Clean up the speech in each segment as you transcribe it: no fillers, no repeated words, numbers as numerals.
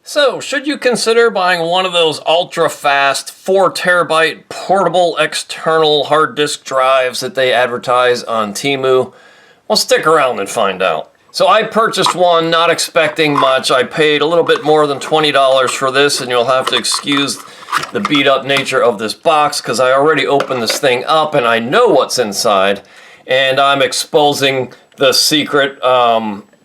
So, should you consider buying one of those ultra-fast 4 terabyte portable external hard disk drives that they advertise on Temu? Well, stick around and find out. So I purchased one not expecting much. I paid a little bit more than $20 for this, and you'll have to excuse the beat up nature of this box because I already opened this thing up and I know what's inside, and I'm exposing the secret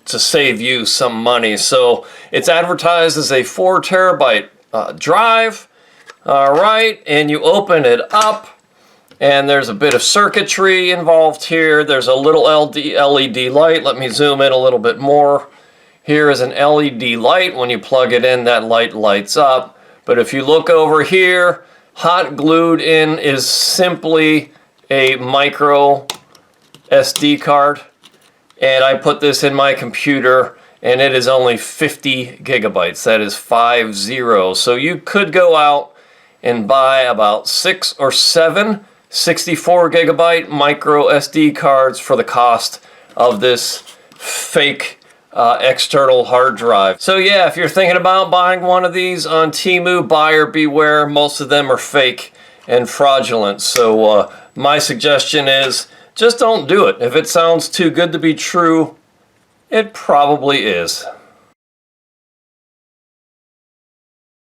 to save you some money. So it's advertised as a 4 terabyte drive. All right, and you open it up and there's a bit of circuitry involved here. There's a little LED light. Let me zoom in a little bit more. Here is an LED light. When you plug it in, that light lights up. But if you look over here, hot glued in is simply a micro SD card. And I put this in my computer, and it is only 50 gigabytes. That is 50. So you could go out and buy about 6 or 7 64 gigabyte micro SD cards for the cost of this fake external hard drive. So yeah, if you're thinking about buying one of these on Temu, buyer beware. Most of them are fake and fraudulent. So my suggestion is, just don't do it. If it sounds too good to be true, it probably is.